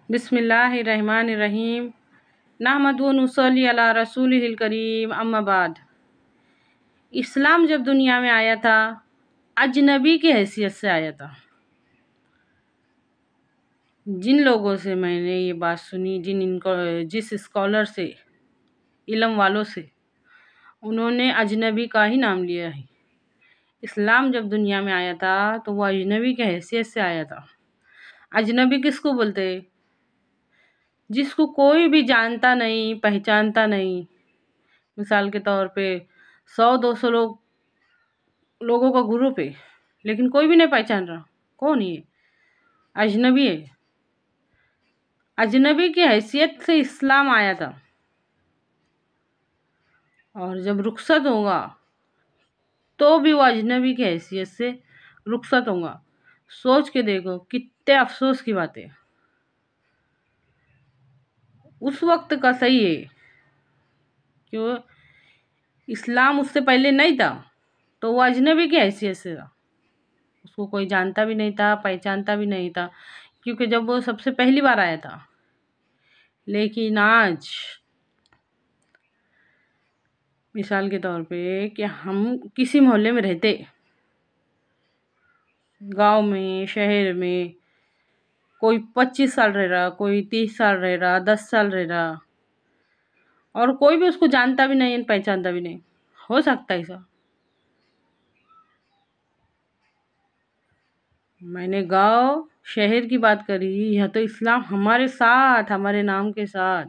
बिस्मिल्लाहिर्रहमानिर्रहीम। नहमदु व नुसल्ली अला रसूलिहिल करीम, अम्मा बाद। इस्लाम जब दुनिया में आया था, अजनबी की हैसियत से आया था। जिन लोगों से मैंने ये बात सुनी, जिस स्कॉलर से, इल्म वालों से, उन्होंने अजनबी का ही नाम लिया है। इस्लाम जब दुनिया में आया था तो वो अजनबी की हैसियत से आया था। अजनबी किसको बोलते हैं? जिसको कोई भी जानता नहीं, पहचानता नहीं। मिसाल के तौर पे 100-200 लोगों का ग्रुप है, लेकिन कोई भी नहीं पहचान रहा कौन ये अजनबी है। अजनबी की हैसियत से इस्लाम आया था। और जब रुखसत होगा तो भी वो अजनबी की हैसियत से रुखसत होगा। सोच के देखो कितने अफसोस की बात है। उस वक्त का सही है, क्यों इस्लाम उससे पहले नहीं था तो वो अजनबी की हैसियत से था। उसको कोई जानता भी नहीं था, पहचानता भी नहीं था, क्योंकि जब वो सबसे पहली बार आया था। लेकिन आज मिसाल के तौर पे कि हम किसी मोहल्ले में रहते, गांव में, शहर में, कोई 25 साल रह रहा, कोई 30 साल रह रहा, 10 साल रह रहा, और कोई भी उसको जानता भी नहीं, पहचानता भी नहीं। हो सकता है ऐसा? मैंने गांव शहर की बात करी। यह तो इस्लाम हमारे साथ, हमारे नाम के साथ।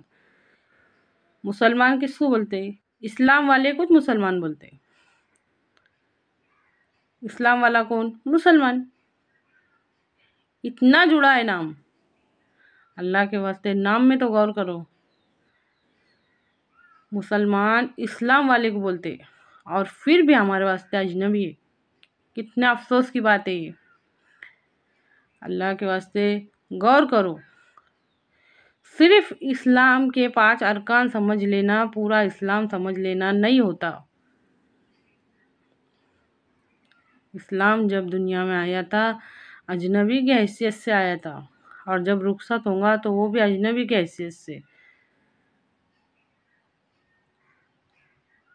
मुसलमान किसको बोलते हैं? इस्लाम वाले कुछ मुसलमान बोलते हैं। इस्लाम वाला कौन? मुसलमान। इतना जुड़ा है नाम। अल्लाह के वास्ते नाम में तो गौर करो। मुसलमान इस्लाम वाले को बोलते हैं और फिर भी हमारे वास्ते अजनबी है। कितना अफसोस की बात है ये। अल्लाह के वास्ते गौर करो। सिर्फ इस्लाम के 5 अरकान समझ लेना, पूरा इस्लाम समझ लेना नहीं होता। इस्लाम जब दुनिया में आया था अजनबी की हैसियत से आया था, और जब रुखसत होगा तो वो भी अजनबी की हैसियत से।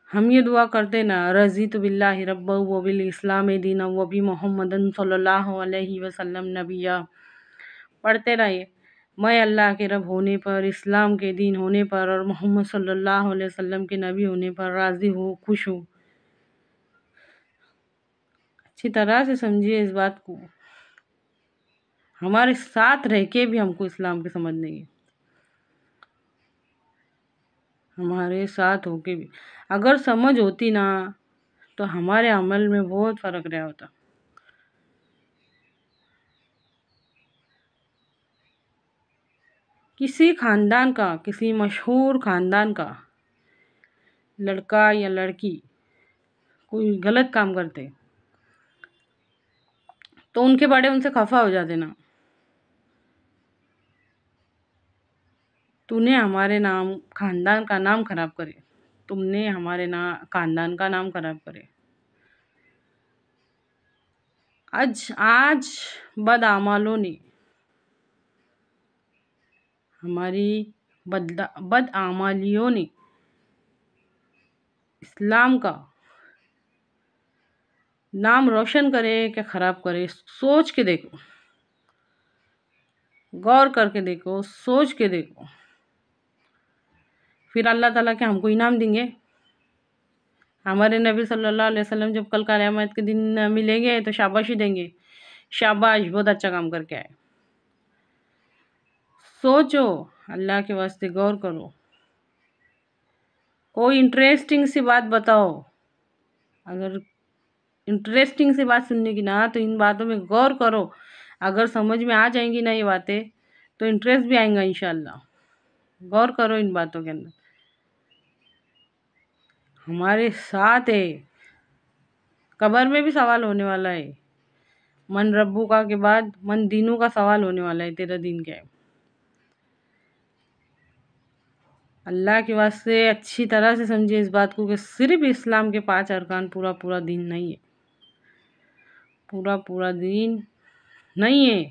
हम ये दुआ करते ना, रज़ीतु बिल्लाहि रब्बा व बिल इस्लाम दीना व बि मुहम्मदन सल्लल्लाहु अलैहि वसल्लम नबिया। पढ़ते रहिए, मैं अल्लाह के रब होने पर, इस्लाम के दीन होने पर और मोहम्मद सल्लल्लाहु अलैहि वसल्लम के नबी होने पर राज़ी हूँ, खुश हूँ। अच्छी तरह से समझिए इस बात को। हमारे साथ रह के भी हमको इस्लाम की समझ नहीं है। हमारे साथ होके भी अगर समझ होती ना तो हमारे अमल में बहुत फ़र्क रहा होता। किसी ख़ानदान का, किसी मशहूर ख़ानदान का लड़का या लड़की कोई गलत काम करते तो उनके बड़े उनसे खफा हो जाते ना, तूने हमारे नाम ख़ानदान का नाम खराब करे, तुमने हमारे ख़ानदान का नाम खराब करे। आज बदआमालों ने, हमारी बदआमालियों ने इस्लाम का नाम रोशन करे क्या ख़राब करे? सोच के देखो, गौर करके देखो, सोच के देखो। फिर अल्लाह ताला के हमको इनाम देंगे। हमारे नबी सल्लल्लाहु अलैहि वसल्लम जब कल क़यामत के दिन मिलेंगे तो शाबाशी देंगे, शाबाश बहुत अच्छा काम करके आए। सोचो, अल्लाह के वास्ते गौर करो। कोई इंटरेस्टिंग सी बात बताओ। अगर इंटरेस्टिंग सी बात सुनने की ना, तो इन बातों में गौर करो। अगर समझ में आ जाएंगी ना ये बातें तो इंटरेस्ट भी आएगा इंशाल्लाह। गौर करो इन बातों के अंदर। हमारे साथ है, कब्र में भी सवाल होने वाला है। मन रब्बू का के बाद मन दीनों का सवाल होने वाला है, तेरा दीन क्या है। अल्लाह के वास्ते अच्छी तरह से समझिए इस बात को कि सिर्फ इस्लाम के 5 अरकान पूरा पूरा दीन नहीं है। पूरा पूरा दीन नहीं है।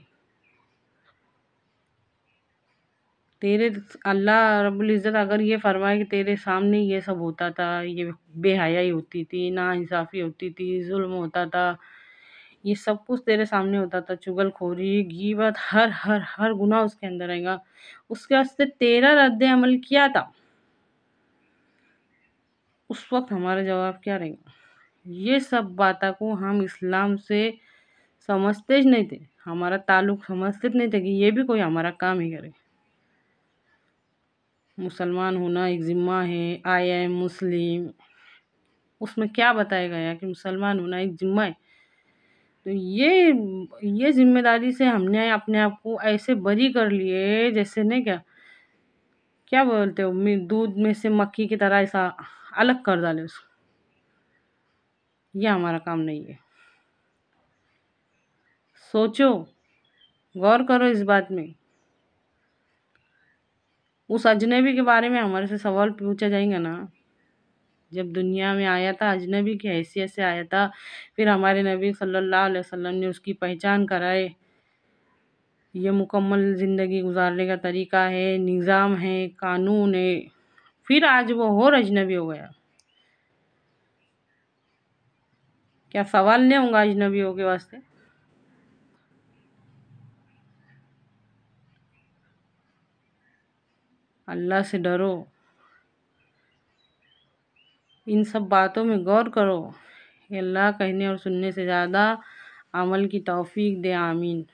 तेरे अल्लाह रब्बुल इज़्ज़त अगर ये फरमाए कि तेरे सामने ये सब होता था, ये बेहयाई होती थी, नाइंसाफ़ी होती थी, ज़ुल्म होता था, ये सब कुछ तेरे सामने होता था, चुगलखोरी, गीबत, हर गुनाह उसके अंदर रहेगा, उसके वास्ते तेरा रद्द अमल क्या था? उस वक़्त हमारा जवाब क्या रहेगा? ये सब बातों को हम इस्लाम से समझते ही नहीं थे, हमारा ताल्लुक़ समझते नहीं थे कि ये भी कोई हमारा काम ही करे। मुसलमान होना एक ज़िम्मा है, आई एम मुस्लिम, उसमें क्या बताया गया कि मुसलमान होना एक ज़िम्मा है। तो ये ज़िम्मेदारी से हमने अपने आप को ऐसे बरी कर लिए जैसे नहीं क्या बोलते हो दूध में से मक्खी की तरह ऐसा अलग कर डाले उसको। ये हमारा काम नहीं है। सोचो, गौर करो इस बात में। उस अजनबी के बारे में हमारे से सवाल पूछा जाएगा ना, जब दुनिया में आया था अजनबी की हैसियत से आया था, फिर हमारे नबी सल्लल्लाहु अलैहि वसल्लम ने उसकी पहचान कराए, ये मुकम्मल ज़िंदगी गुजारने का तरीका है, निज़ाम है, कानून है, फिर आज वो और अजनबी हो गया। क्या सवाल नहीं होगा अजनबियों के वास्ते? अल्लाह से डरो, इन सब बातों में गौर करो। अल्लाह कहने और सुनने से ज़्यादा अमल की तौफीक दे, आमीन।